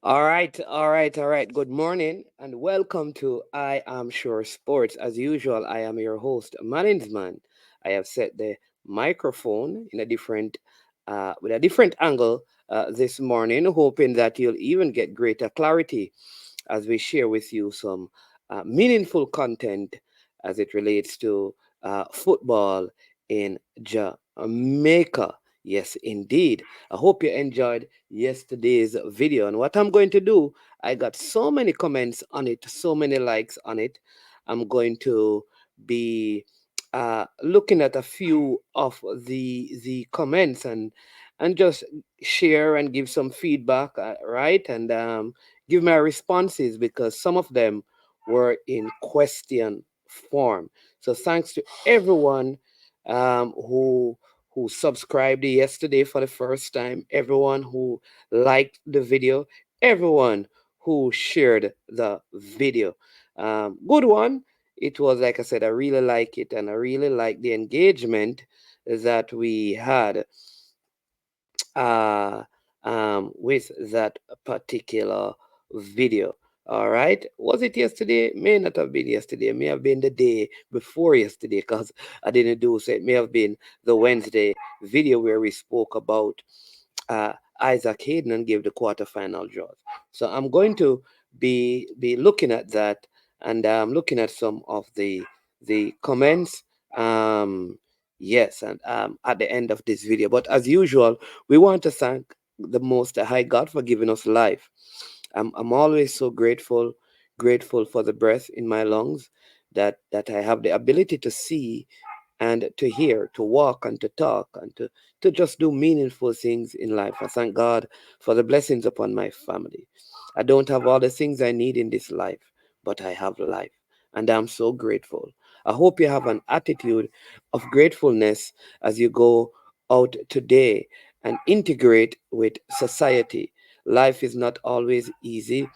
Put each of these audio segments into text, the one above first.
All right. Good morning and welcome to I Am Sure Sports. As usual, I am your host, Management. I have set the microphone in a different, with a different angle this morning, hoping that you'll even get greater clarity as we share with you some meaningful content as it relates to football in Jamaica. Yes, indeed. I hope you enjoyed yesterday's video. And what I'm going to do, I got so many comments on it, so many likes on it. I'm going to be looking at a few of the comments and just share and give some feedback, right? And give my responses because some of them were in question form. So thanks to everyone who subscribed yesterday for the first time, everyone who liked the video, everyone who shared the video. Good one. It was, like I said, I really like it, and I really like the engagement that we had uh, with that particular video. All right. Was it yesterday? May not have been yesterday. May have been the day before yesterday because I didn't do so. It may have been the Wednesday video where we spoke about Isaac Hayden and gave the quarterfinal draws. So I'm going to be looking at that and looking at some of the comments. Yes, and at the end of this video. But as usual, we want to thank the Most High God for giving us life. I'm always so grateful for the breath in my lungs, that I have the ability to see and to hear, to walk and to talk and to just do meaningful things in life. I thank God for the blessings upon my family. I don't have all the things I need in this life, but I have life. And I'm so grateful. I hope you have an attitude of gratefulness as you go out today and integrate with society. Life is not always easy.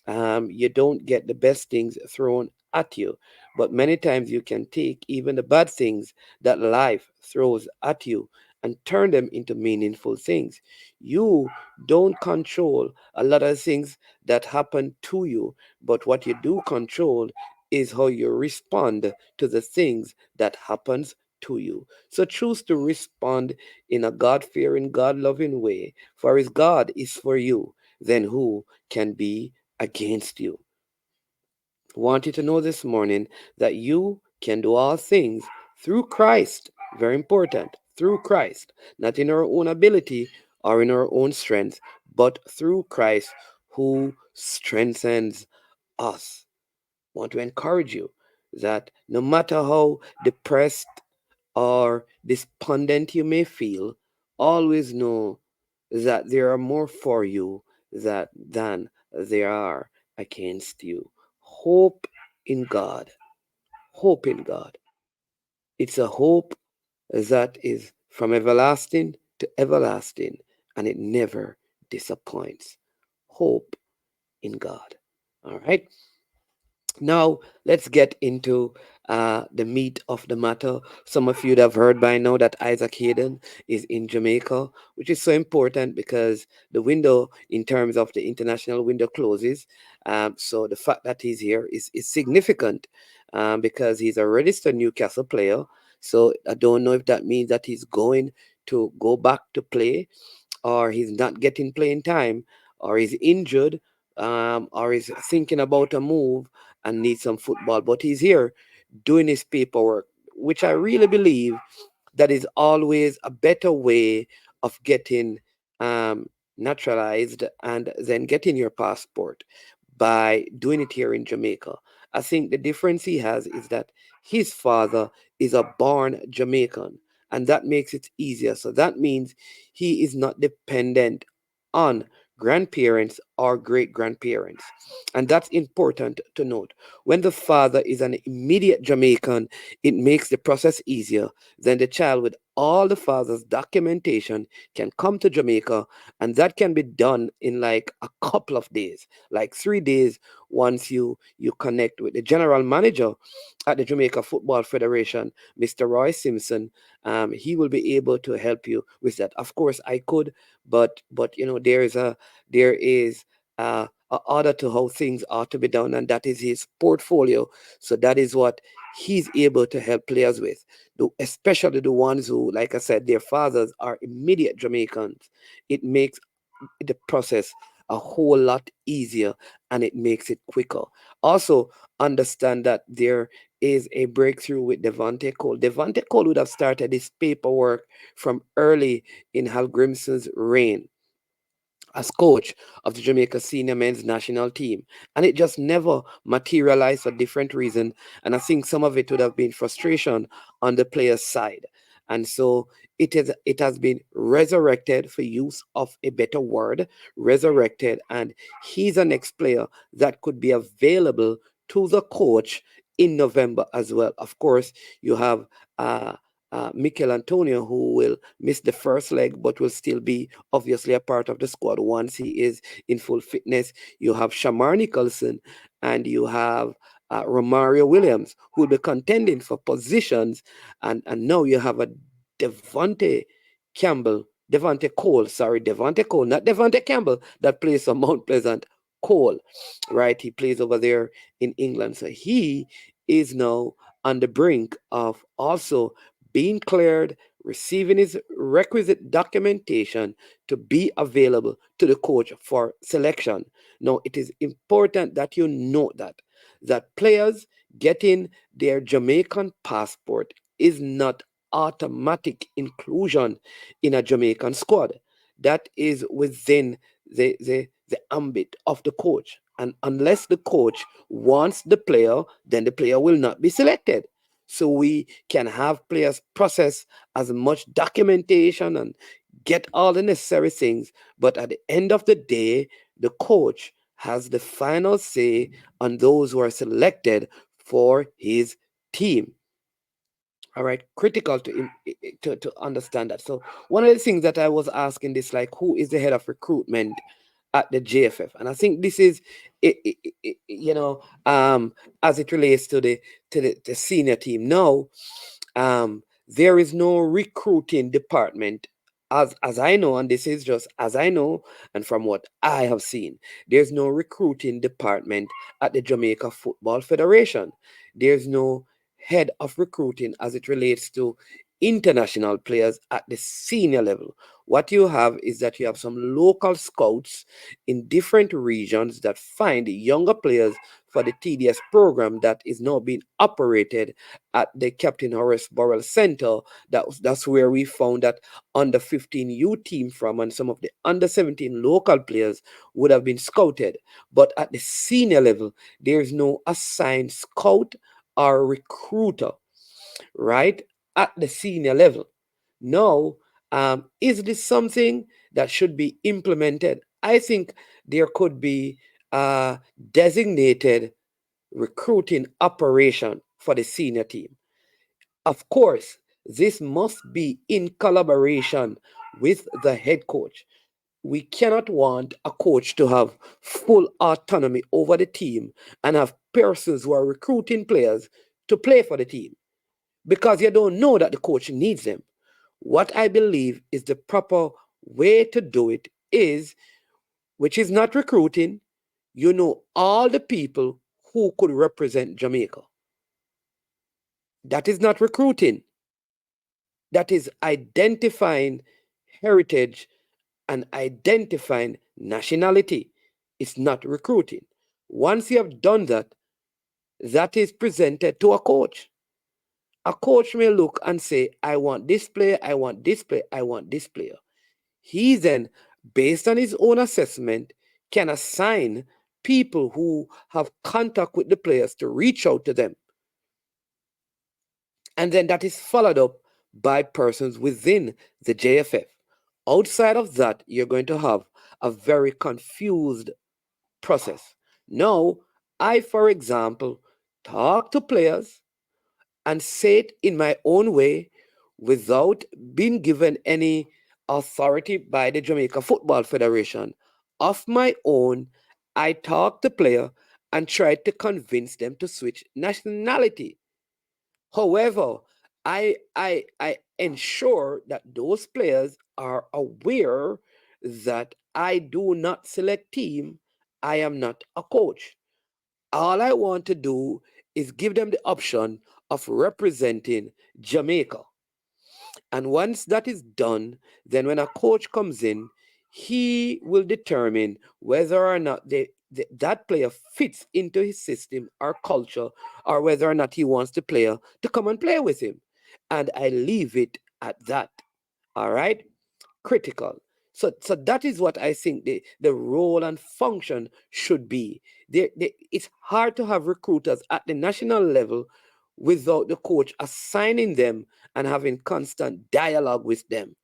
You don't get the best things thrown at you, but many times you can take even the bad things that life throws at you and turn them into meaningful things. You don't control a lot of things that happen to you, but what you do control is how you respond to the things that happens to you. So choose to respond in a God-fearing, God-loving way, for if God is for you, then who can be against you? Want you to know this morning that you can do all things through Christ. Very important. Through Christ. Not in our own ability or in our own strength, but through Christ who strengthens us. Want to encourage you that no matter how depressed or despondent you may feel, always know that there are more for you than there are against you. Hope in God. Hope in God. It's a hope that is from everlasting to everlasting, and it never disappoints. Hope in God. All right. Now, let's get into the meat of the matter. Some of you have heard by now that Isaac Hayden is in Jamaica, which is so important because the window, in terms of the international window, closes. So the fact that he's here is significant because he's a registered Newcastle player. So I don't know if that means that he's going to go back to play, or he's not getting playing time, or he's injured, or he's thinking about a move and needs some football. But he's here doing his paperwork, which I really believe that is always a better way of getting um, naturalized and then getting your passport by doing it here in Jamaica. I think the difference he has is that his father is a born Jamaican, and that makes it easier. So that means he is not dependent on grandparents or great grandparents. And that's important to note. When the father is an immediate Jamaican, it makes the process easier. Then the child with all the father's documentation can come to Jamaica, and that can be done in like a couple of days, like 3 days. Once you connect with the general manager at the Jamaica Football Federation, Mr. Roy Simpson, he will be able to help you with that. Of course, I could, but there is order to how things ought to be done, and that is his portfolio. So that is what he's able to help players with, especially the ones who, like I said, their fathers are immediate Jamaicans. It makes the process a whole lot easier, and it makes it quicker. Also, understand that there is a breakthrough with Devontae Cole. Devontae Cole would have started his paperwork from early in Hal Grimson's reign as coach of the Jamaica senior men's national team. And it just never materialized for different reasons. And I think some of it would have been frustration on the player's side. And so it has been resurrected, for use of a better word, resurrected. And he's an ex player that could be available to the coach in November as well. Of course, you have Mikel Antonio, who will miss the first leg but will still be obviously a part of the squad once he is in full fitness. You have Shamar Nicholson and you have Romario Williams, who will be contending for positions. And now you have a Devontae Devontae Cole, sorry, Devontae Cole, not Devontae Campbell, that plays for Mount Pleasant. Cole, right? He plays over there in England. So he is now on the brink of also being cleared, receiving his requisite documentation to be available to the coach for selection. Now, it is important that you note that players getting their Jamaican passport is not automatic inclusion in a Jamaican squad. That is within the ambit of the coach. And unless the coach wants the player, then the player will not be selected. So we can have players process as much documentation and get all the necessary things. But at the end of the day, the coach has the final say on those who are selected for his team. All right, critical to understand that. So one of the things that I was asking this, like, who is the head of recruitment at the JFF? And I think this is, as it relates to the senior team. Now, there is no recruiting department, as I know, and this is just as I know, and from what I have seen, there's no recruiting department at the Jamaica Football Federation. There's no head of recruiting as it relates to international players at the senior level. What you have is that you have some local scouts in different regions that find younger players for the TDS program that is now being operated at the Captain Horace Burrell Center. That's where we found that under 15 U team from, and some of the under 17 local players would have been scouted. But at the senior level, there is no assigned scout or recruiter, right? At the senior level. Now, is this something that should be implemented? I think there could be a designated recruiting operation for the senior team. Of course, this must be in collaboration with the head coach. We cannot want a coach to have full autonomy over the team and have persons who are recruiting players to play for the team because you don't know that the coach needs them. What I believe is the proper way to do it is, which is not recruiting, you know all the people who could represent Jamaica. That is not recruiting. That is identifying heritage and identifying nationality. It's not recruiting. Once you have done that, that is presented to a coach. A coach may look and say, I want this player, I want this player, I want this player. He then, based on his own assessment, can assign people who have contact with the players to reach out to them. And then that is followed up by persons within the JFF. Outside of that, you're going to have a very confused process. Now, I, for example, talk to players and say it in my own way without being given any authority by the Jamaica Football Federation. Of my own, I talk to player and try to convince them to switch nationality. However, I ensure that those players are aware that I do not select team I am not a coach. All I want to do is give them the option of representing Jamaica. And once that is done, then when a coach comes in, he will determine whether or not that player fits into his system or culture, or whether or not he wants the player to come and play with him. And I leave it at that. All right? Critical. So that is what I think the role and function should be. It's hard to have recruiters at the national level without the coach assigning them and having constant dialogue with them.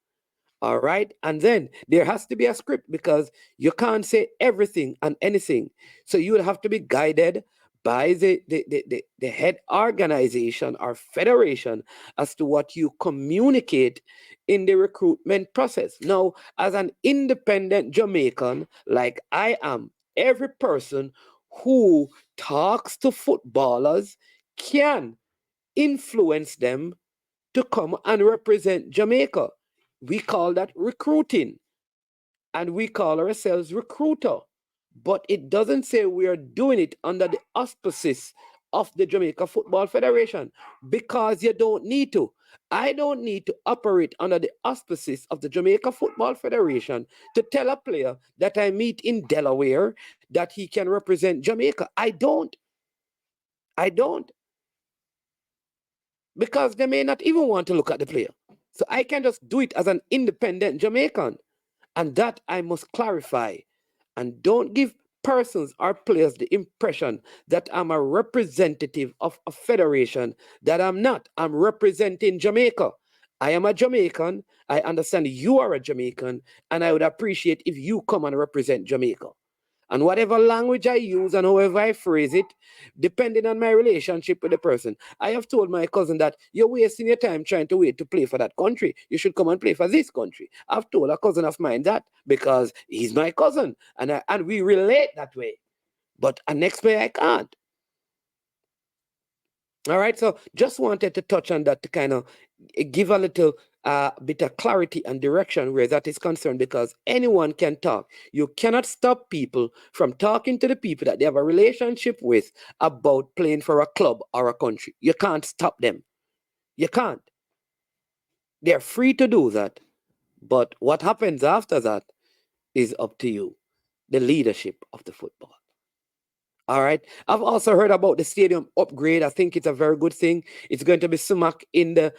All right. And then there has to be a script because you can't say everything and anything. So you will have to be guided by the head organization or federation as to what you communicate in the recruitment process. Now, as an independent Jamaican, like I am, every person who talks to footballers can influence them to come and represent Jamaica. We call that recruiting, and we call ourselves recruiter. But it doesn't say we are doing it under the auspices of the Jamaica Football Federation because you don't need to. I don't need to operate under the auspices of the Jamaica Football Federation to tell a player that I meet in Delaware that he can represent Jamaica. I don't. I don't. Because they may not even want to look at the player. So I can just do it as an independent Jamaican. And that I must clarify. And don't give persons or players the impression that I'm a representative of a federation that I'm not. I'm representing Jamaica. I am a Jamaican. I understand you are a Jamaican. And I would appreciate if you come and represent Jamaica. And whatever language I use and however I phrase it, depending on my relationship with the person. I have told my cousin that you're wasting your time trying to wait to play for that country. You should come and play for this country. I've told a cousin of mine that because he's my cousin and we relate that way. But a next player I can't. All right, so just wanted to touch on that to kind of give a little bit of clarity and direction where that is concerned because anyone can talk. You cannot stop people from talking to the people that they have a relationship with about playing for a club or a country. You can't stop them. You can't. They're free to do that. But what happens after that is up to you, the leadership of the football. All right. I've also heard about the stadium upgrade. I think it's a very good thing. It's going to be smack in the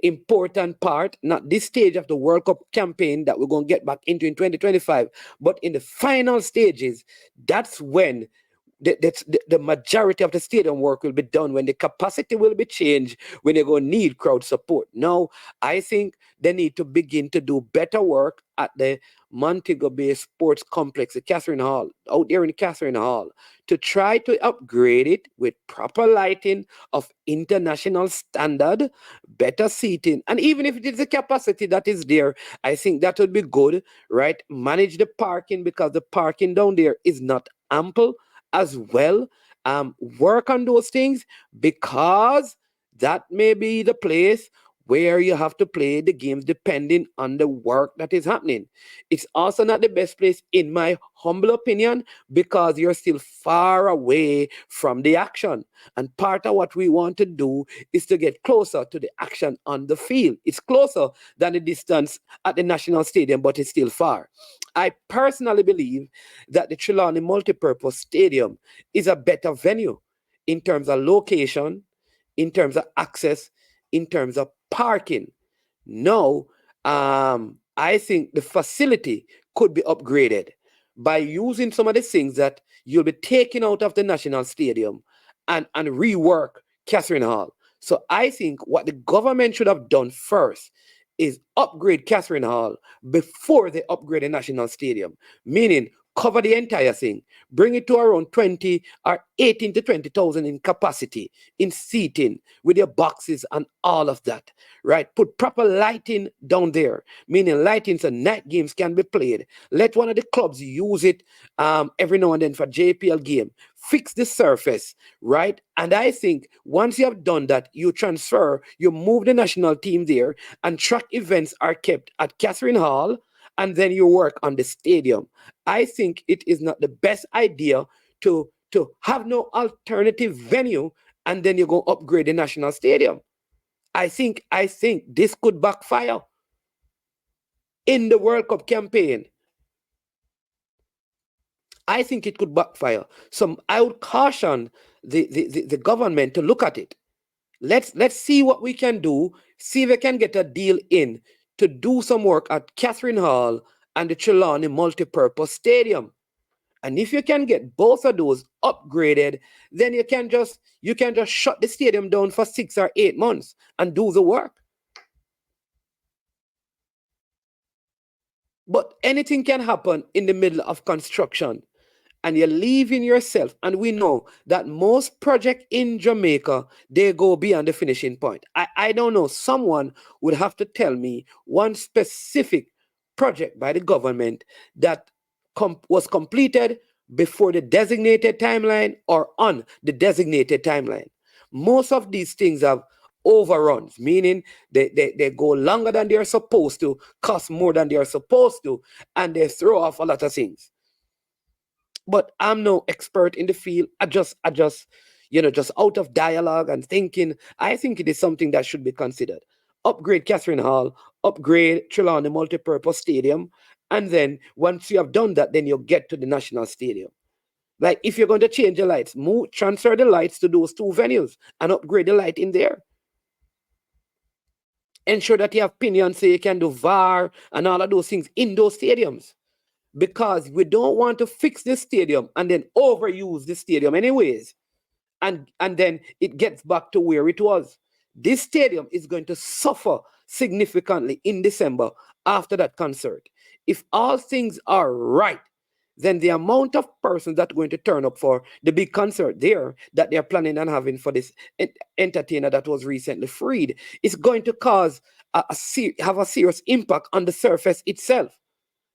important part, not this stage of the World Cup campaign that we're going to get back into in 2025, but in the final stages, that's when the majority of the stadium work will be done, when the capacity will be changed, when they're going to need crowd support. Now, I think they need to begin to do better work at the Montego Bay Sports Complex, the Catherine Hall, out there in Catherine Hall, to try to upgrade it with proper lighting of international standard, better seating. And even if it is the capacity that is there, I think that would be good, right? Manage the parking because the parking down there is not ample as well. Work on those things because that may be the place where you have to play the games depending on the work that is happening. It's also not the best place, in my humble opinion, because you're still far away from the action. And part of what we want to do is to get closer to the action on the field. It's closer than the distance at the National Stadium, but it's still far. I personally believe that the Trelawney Multipurpose Stadium is a better venue in terms of location, in terms of access, in terms of parking. Now, I think the facility could be upgraded by using some of the things that you'll be taking out of the National Stadium and rework Catherine Hall. So I think what the government should have done first is upgrade Catherine Hall before they upgrade the National Stadium, meaning cover the entire thing, bring it to around 20 or 18 to 20,000 in capacity, in seating, with your boxes and all of that, right? Put proper lighting down there, meaning lighting so night games can be played. Let one of the clubs use it every now and then for JPL game. Fix the surface, right? And I think once you have done that, you transfer, you move the national team there, and track events are kept at Catherine Hall and then you work on the stadium. I think it is not the best idea to have no alternative venue and then you go upgrade the national stadium. I think this could backfire in the World Cup campaign. I think it could backfire. So I would caution the government to look at it. Let's see what we can do. See if we can get a deal in to do some work at Catherine Hall and the Trelawney Multipurpose Stadium. And if you can get both of those upgraded, then you can just shut the stadium down for 6 or 8 months and do the work. But anything can happen in the middle of construction. And you're leaving yourself. And we know that most projects in Jamaica, they go beyond the finishing point. I don't know. Someone would have to tell me one specific project by the government that was completed before the designated timeline or on the designated timeline. Most of these things have overruns, meaning they go longer than they're supposed to, cost more than they're supposed to, and they throw off a lot of things. But I'm no expert in the field. I just out of dialogue and thinking, I think it is something that should be considered. Upgrade Catherine Hall, upgrade Trelawney Multipurpose Stadium, and then once you have done that, then you get to the National Stadium. Like if you're going to change the lights, transfer the lights to those two venues and upgrade the light in there. Ensure that you have pinions so you can do VAR and all of those things in those stadiums, because we don't want to fix the stadium and then overuse the stadium anyways, and then it gets back to where it was. This stadium is going to suffer significantly in December after that concert. If all things are right, then the amount of persons that are going to turn up for the big concert there that they're planning on having for this entertainer that was recently freed is going to cause have a serious impact on the surface itself,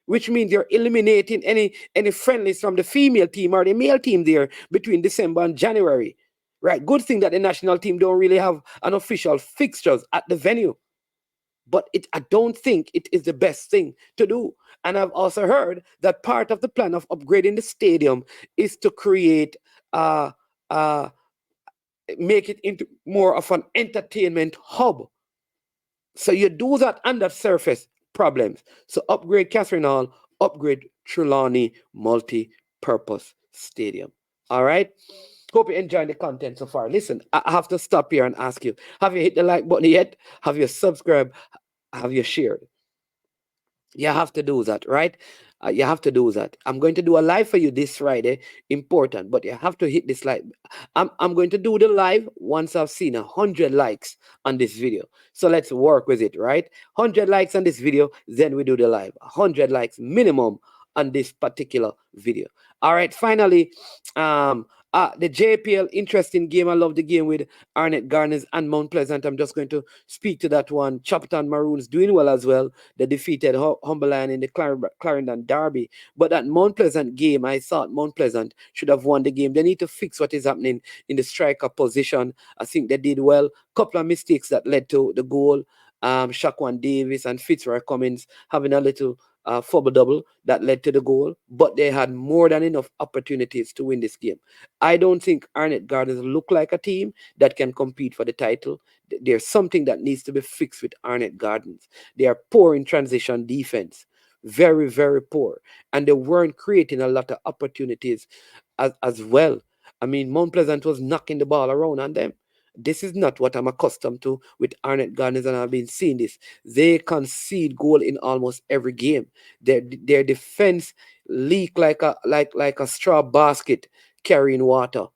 which means you're eliminating any friendlies from the female team or the male team there between December and January. Right. Good thing that the national team don't really have an official fixtures at the venue. But I don't think it is the best thing to do. And I've also heard that part of the plan of upgrading the stadium is to create uh uh make it into more of an entertainment hub. So you do that under surface problems. So upgrade Catherine Hall, upgrade Trelawney Multi-Purpose Stadium. All right. Hope you're enjoying the content so far. Listen, I have to stop here and ask you: have you hit the like button yet? Have you subscribed? Have you shared? You have to do that, right? You have to do that. I'm going to do a live for you this Friday. Important, but you have to hit this like. I'm going to do the live once I've seen 100 likes on this video. So let's work with it, right? 100 likes on this video, then we do the live. 100 likes minimum on this particular video. All right. Finally, the JPL interesting game. I love the game with Arnett Garners and Mount Pleasant. I'm just going to speak to that one. Chopperton Maroons doing well as well. They defeated Humberland in the Clarendon Derby. But that Mount Pleasant game, I thought Mount Pleasant should have won the game. They need to fix what is happening in the striker position. I think they did well. Couple of mistakes that led to the goal. Shaquan Davis and Fitzroy Cummins having a little fumble double that led to the goal, but they had more than enough opportunities to win this game. I don't think Arnett Gardens look like a team that can compete for the title. There's something that needs to be fixed with Arnett Gardens. They are poor in transition defense, very, very poor, and they weren't creating a lot of opportunities as well. I mean, Mount Pleasant was knocking the ball around on them. This is not what I'm accustomed to with Arnett Gardens, and I've been seeing this. They concede goal in almost every game. Their defense leak like a straw basket carrying water.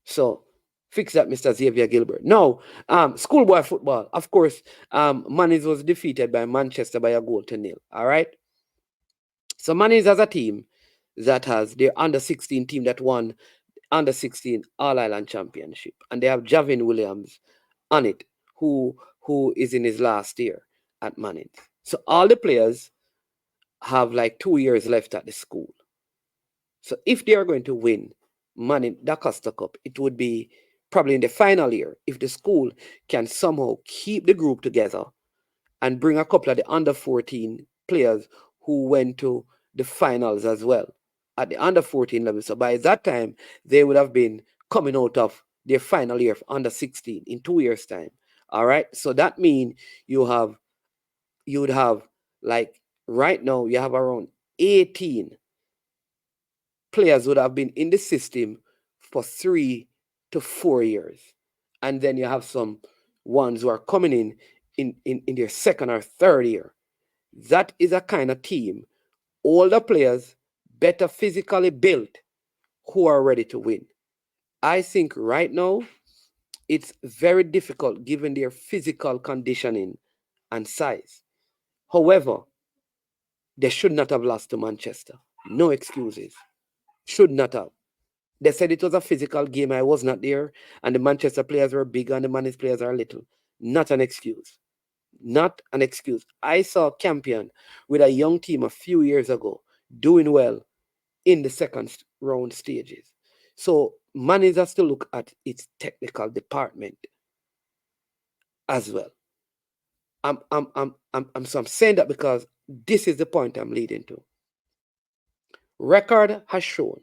So fix that, Mr. Xavier Gilbert. No, schoolboy football. Of course, Manny's was defeated by Manchester by a goal to nil. All right. So Manny's has a team that has their under 16 team that won under 16 All Island Championship, and they have Javin Williams on it, who is in his last year at Manning. So all the players have like 2 years left at the school. So if they are going to win Manning the Costa Cup, it would be probably in the final year if the school can somehow keep the group together and bring a couple of the under 14 players who went to the finals as well at the under 14 level. So by that time, they would have been coming out of their final year of under 16 in 2 years' time. All right. So that means you have you would have like right now you have around 18 players would have been in the system for 3 to 4 years. And then you have some ones who are coming in their second or third year. That is a kind of team. Older players, better physically built, who are ready to win. I think right now it's very difficult given their physical conditioning and size. However, they should not have lost to Manchester. No excuses. Should not have. They said it was a physical game. I was not there. And the Manchester players were big and the Manchester players are little. Not an excuse. Not an excuse. I saw Campion with a young team a few years ago doing well in the second round stages. So managers has to look at its technical department as well. I'm saying that because this is the point I'm leading to. Record has shown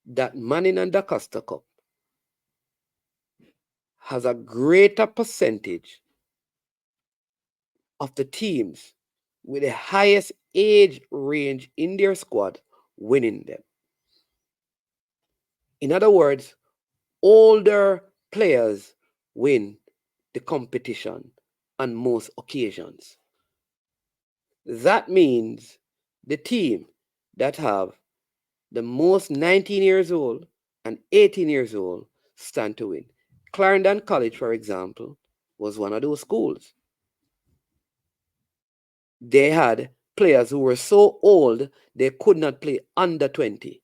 that Manning and the Costa Cup has a greater percentage of the teams with the highest age range in their squad winning them. In other words, older players win the competition on most occasions. That means the team that have the most 19 years old and 18 years old stand to win. Clarendon College, for example, was one of those schools. They had players who were so old they could not play under 20.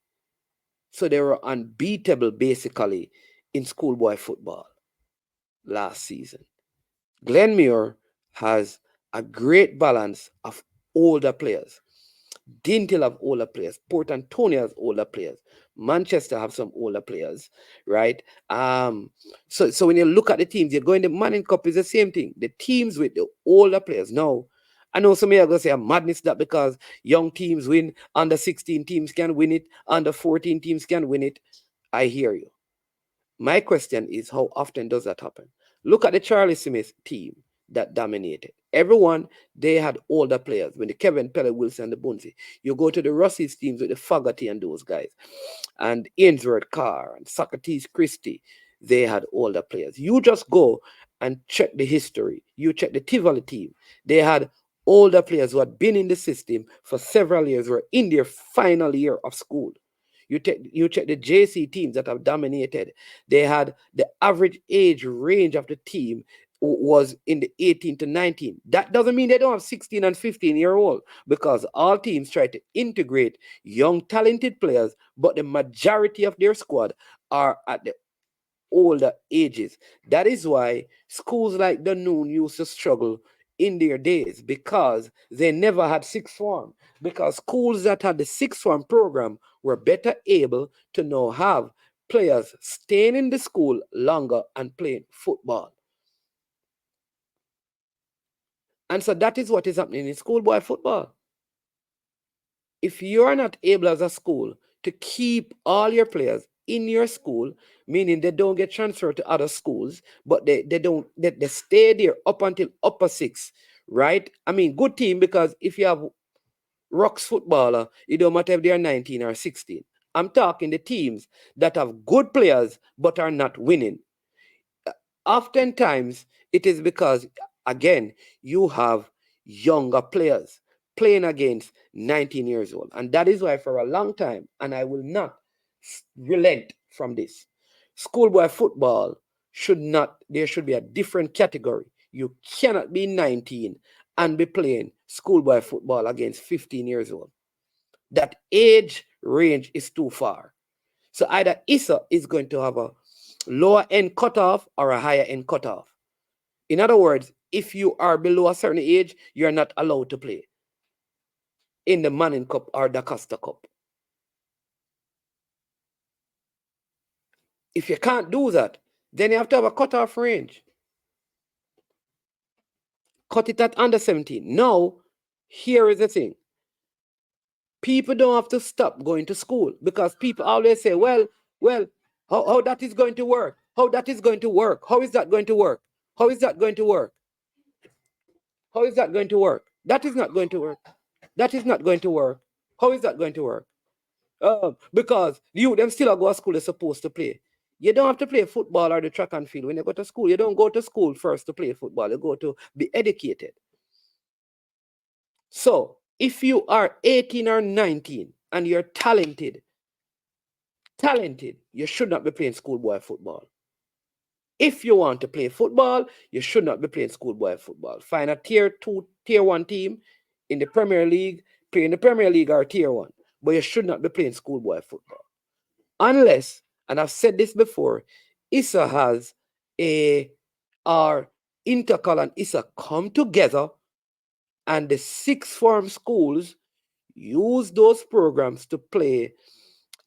So they were unbeatable basically in schoolboy football last season. Glenmuir has a great balance of older players. Dintle have older players. Port Antonio has older players. Manchester have some older players, right? So when you look at the teams, you're going the Manning Cup is the same thing. The teams with the older players. Now, I know some of you are going to say, madness that because young teams win, under 16 teams can win it, under 14 teams can win it. I hear you. My question is, how often does that happen? Look at the Charlie Smith team that dominated. Everyone, they had older players. When the Kevin Pelle, Wilson, the Bunzi. You go to the Russell's teams with the Fogarty and those guys, and Ainsworth Carr and Socrates Christie, they had older players. You just go and check the history. You check the Tivoli team. They had older players who had been in the system for several years, were in their final year of school. You check the JC teams that have dominated. They had the average age range of the team was in the 18 to 19. That doesn't mean they don't have 16 and 15-year-old because all teams try to integrate young talented players, but the majority of their squad are at the older ages. That is why schools like the Noon used to struggle in their days because they never had sixth form. Because schools that had the sixth form program were better able to now have players staying in the school longer and playing football. And so that is what is happening in schoolboy football. If you're not able as a school to keep all your players in your school, meaning they don't get transferred to other schools, but they stay there up until upper six, right? I mean, good team because if you have Rocks footballer, it don't matter if they are 19 or 16. I'm talking the teams that have good players but are not winning. Oftentimes, it is because, again, you have younger players playing against 19 years old. And that is why, for a long time, and I will not relent from this, schoolboy football should not, there should be a different category. You cannot be 19 and be playing schoolboy football against 15 years old. That age range is too far. So either ISA is going to have a lower end cutoff or a higher end cutoff. In other words, if you are below a certain age, you're not allowed to play in the Manning Cup or the Costa Cup. If you can't do that, then you have to have a cutoff range. cut it at under 17. Now, here is the thing. People don't have to stop going to school because people always say, well, how that is going to work? How that is going to work? How is that going to work? How is that going to work? How is that going to work? That is not going to work. That is not going to work. How is that going to work? Because you them still go to school they're supposed to play. You don't have to play football or the track and field when you go to school. You don't go to school first to play football. You go to be educated. So if you are 18 or 19 and you're talented, you should not be playing schoolboy football. If you want to play football, you should not be playing schoolboy football. Find a tier 2, tier 1 team in the Premier League, play in the Premier League or tier 1. But you should not be playing schoolboy football. Unless, and I've said this before, ISA has our Intercal and ISA come together and the sixth form schools use those programs to play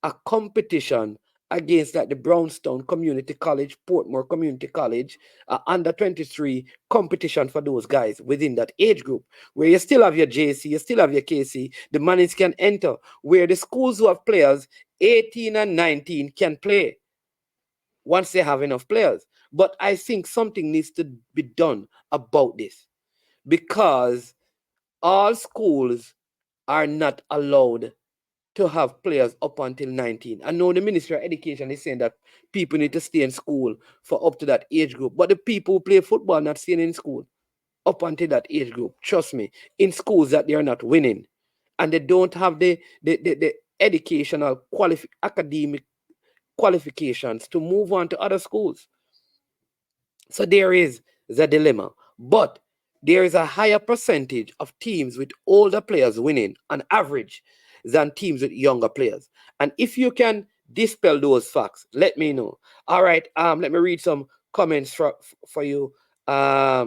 a competition against like the Brownstown Community College, Portmore Community College, under 23 competition for those guys within that age group, where you still have your JC, you still have your KC, the monies can enter, where the schools who have players 18 and 19 can play once they have enough players. But I think something needs to be done about this because all schools are not allowed to have players up until 19. I know the Ministry of Education is saying that people need to stay in school for up to that age group, but the people who play football not staying in school up until that age group, trust me, in schools that they are not winning and they don't have the educational academic qualifications to move on to other schools. So there is the dilemma. But there is a higher percentage of teams with older players winning on average than teams with younger players. And if you can dispel those facts, let me know. All right, let me read some comments for you. Yeah.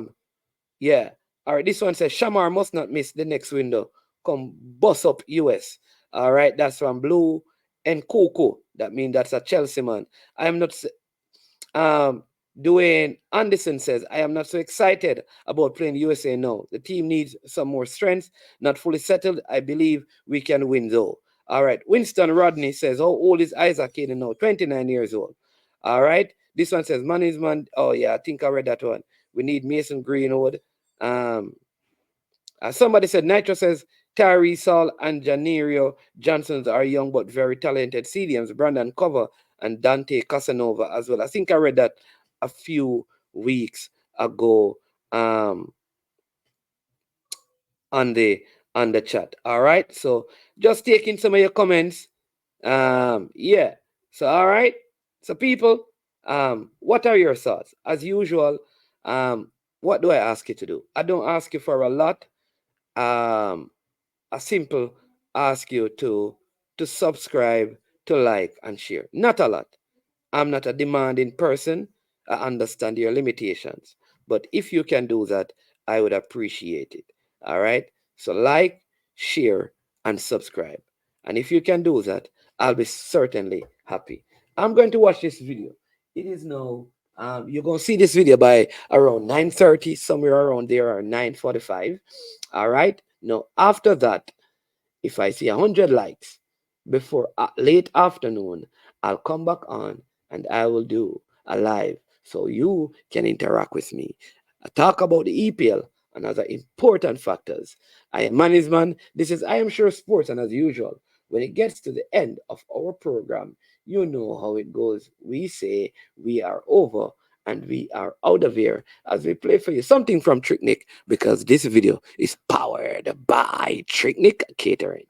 All right, this one says Shamar must not miss the next window. Come boss up US. All right, that's from Blue and Coco. That means that's a Chelsea man. I am not um, Dwayne Anderson says, I am not so excited about playing USA now. The team needs some more strength, not fully settled. I believe we can win though. All right. Winston Rodney says, how old is Isaac Hayden now? 29 years old. All right. This one says, man is man. Oh, yeah, I think I read that one. We need Mason Greenwood. Um, Somebody said, Nitro says, Tyree Saul and Janerio Johnsons are young but very talented CDMs. Brandon Cover and Dante Casanova as well. I think I read that a few weeks ago on the chat. All right. So just taking some of your comments. Yeah. So all right. So people, what are your thoughts? As usual, what do I ask you to do? I don't ask you for a lot. A simple ask you to subscribe, to like and share. Not a lot. I'm not a demanding person. I understand your limitations. But if you can do that, I would appreciate it. All right? So like, share, and subscribe. And if you can do that, I'll be certainly happy. I'm going to watch this video. It is now, you're going to see this video by around 9:30, somewhere around there, or 9:45. All right? Now, after that, if I see 100 likes before late afternoon, I'll come back on and I will do a live so you can interact with me. I talk about the EPL and other important factors. I am Management. This is I Am Sure Sports, and as usual, when it gets to the end of our program, you know how it goes. We say we are over and we are out of here as we play for you something from Tricknick because this video is powered by Tricknick Catering.